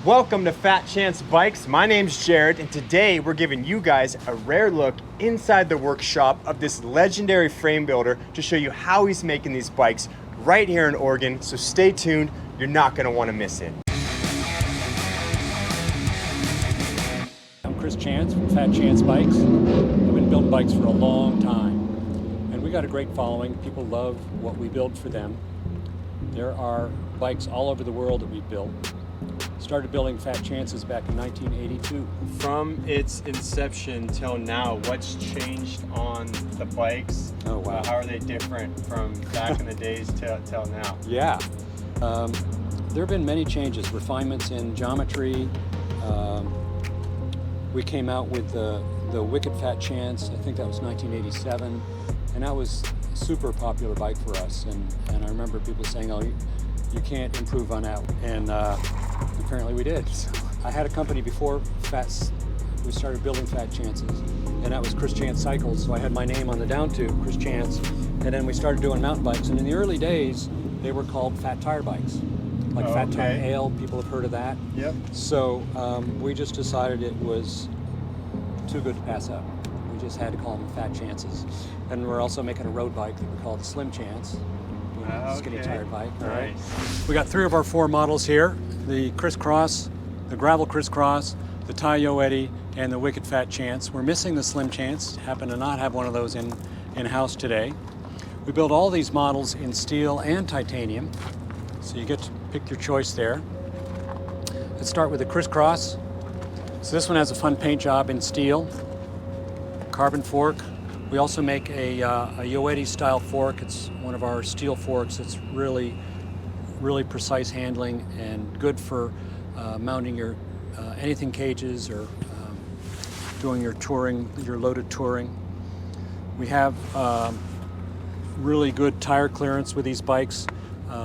Welcome to Fat Chance Bikes. My name's Jared, and today we're giving you guys a rare look inside the workshop of this legendary frame builder to show you how he's making these bikes right here in Oregon. So stay tuned, you're not gonna wanna miss it. I'm Chris Chance from Fat Chance Bikes. I've been building bikes for a long time, and we got a great following. People love what we build for them. There are bikes all over the world that we built. Started building Fat Chances back in 1982. From its inception till now, what's changed on the bikes? Oh wow. How are they different from back in the days till now? Yeah. There have been many changes, refinements in geometry. We came out with the Wicked Fat Chance, I think that was 1987, and that was a super popular bike for us. And I remember people saying, oh, you can't improve on that. And apparently we did. So I had a company before we started building Fat Chances, and that was Chris Chance Cycles. So I had my name on the down tube, Chris Chance, and then we started doing mountain bikes. And in the early days, they were called fat tire bikes, like Fat Tire Ale. People have heard of that. Yep. So we just decided it was too good to pass up. We just had to call them Fat Chances. And we're also making a road bike that we call the Slim Chance. Skinny tired bike. All right. We got 3 of our 4 models here: the Crisscross, the Gravel Crisscross, the Tayo Eddy, and the Wicked Fat Chance. We're missing the Slim Chance. Happen to not have one of those in-house today. We build all these models in steel and titanium, so you get to pick your choice there. Let's start with the Crisscross. So this one has a fun paint job in steel, carbon fork. We also make a Yoeti style fork. It's one of our steel forks. It's really precise handling and good for mounting your anything cages or doing your touring, your loaded touring. We have really good tire clearance with these bikes.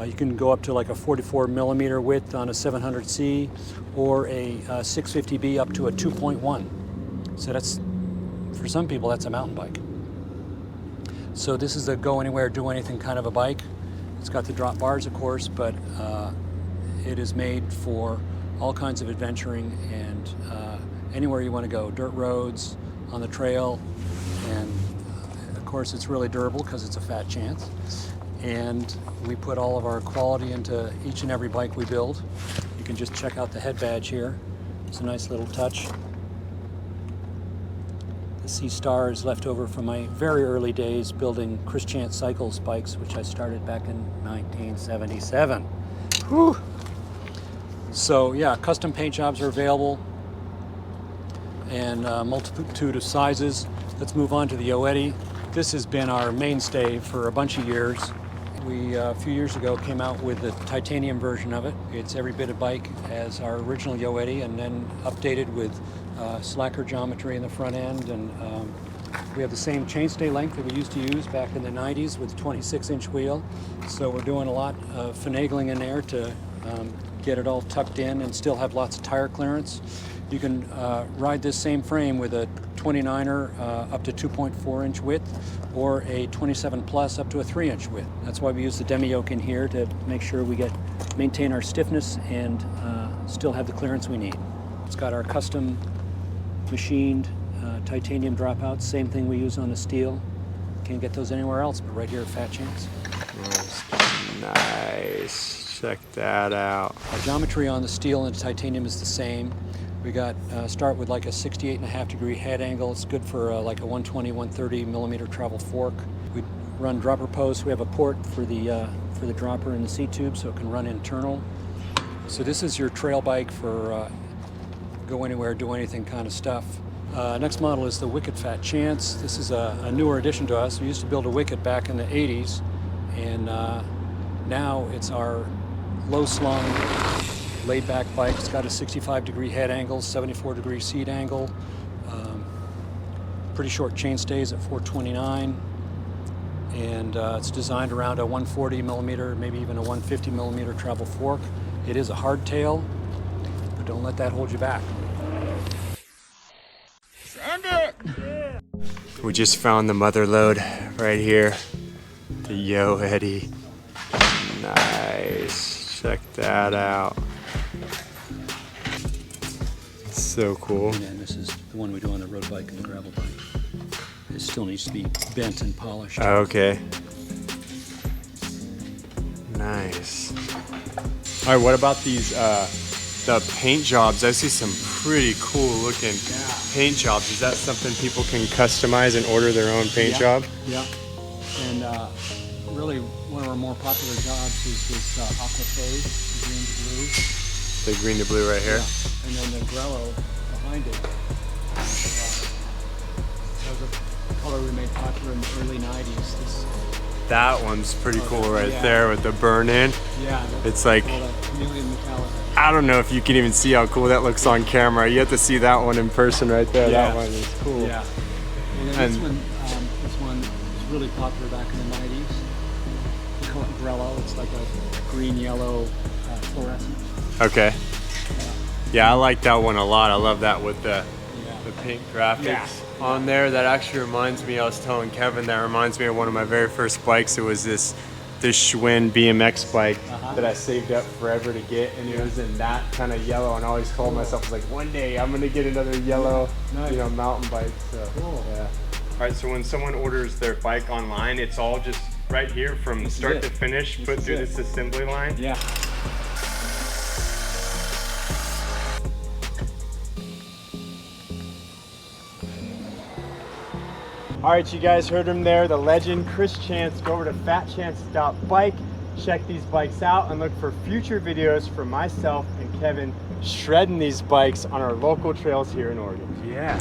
You can go up to like a 44 millimeter width on a 700C or a 650B up to a 2.1. So that's, for some people, that's a mountain bike. So this is a go anywhere, do anything kind of a bike. It's got the drop bars, of course, but it is made for all kinds of adventuring and anywhere you want to go, dirt roads, on the trail, and of course it's really durable because it's a Fat Chance. And we put all of our quality into each and every bike we build. You can just check out the head badge here. It's a nice little touch. The C star is left over from my very early days building Chris Chance Cycles bikes, which I started back in 1977. Whew. So yeah, custom paint jobs are available and a multitude of sizes. Let's move on to the Yoeti. This has been our mainstay for a bunch of years. We, a few years ago, came out with the titanium version of it. It's every bit a bike as our original Yoeti, and then updated with slacker geometry in the front end. And we have the same chainstay length that we used to use back in the 90s with a 26-inch wheel. So we're doing a lot of finagling in there to get it all tucked in and still have lots of tire clearance. You can ride this same frame with a 29er up to 2.4-inch width, or a 27 plus up to a 3-inch width. That's why we use the demi yoke in here to make sure we maintain our stiffness and still have the clearance we need. It's got our custom machined titanium dropouts, same thing we use on the steel. Can't get those anywhere else but right here at Fat Chance. Nice, check that out. Our geometry on the steel and the titanium is the same. We got start with like a 68.5 degree head angle. It's good for like a 120, 130 millimeter travel fork. We run dropper posts. We have a port for the dropper in the seat tube so it can run internal. So this is your trail bike for go anywhere, do anything kind of stuff. Next model is the Wicked Fat Chance. This is a newer addition to us. We used to build a Wicked back in the 80s, and now it's our low slung, laid back bike. It's got a 65 degree head angle, 74 degree seat angle, pretty short chain stays at 429, and it's designed around a 140 millimeter, maybe even a 150 millimeter travel fork. It is a hardtail, but don't let that hold you back. Send it! Yeah. We just found the mother load right here, the Yoeti. Nice, check that out. So cool. And then this is the one we do on the road bike and the gravel bike. It still needs to be bent and polished. Okay. Nice. All right, what about these the paint jobs? I see some pretty cool looking paint jobs. Is that something people can customize and order their own paint job? Yeah. And really, one of our more popular jobs is this aqua fade, green to blue. The green to blue right here. Yeah. And then the grello behind it. That was a color we made popular in the early 90s. That one's pretty cool right yeah. there with the burn in. Yeah. It's like, chameleon metallic. I don't know if you can even see how cool that looks on camera. You have to see that one in person right there. Yeah. That one is cool. Yeah. And then this one was really popular back in the 90s. We call it grello. It's like a green-yellow fluorescent. Okay. Yeah, I like that one a lot. I love that with the pink graphics on there. That actually reminds me, I was telling Kevin, that reminds me of one of my very first bikes. It was this Schwinn BMX bike that I saved up forever to get, and it was in that kind of yellow, and I always told myself, I was like, one day I'm gonna get another yellow mountain bike. So yeah. All right, so when someone orders their bike online, it's all just right here from start to finish, put through this assembly line? Yeah. All right, you guys heard him there, the legend, Chris Chance. Go over to fatchance.bike, check these bikes out, and look for future videos from myself and Kevin shredding these bikes on our local trails here in Oregon. Yeah.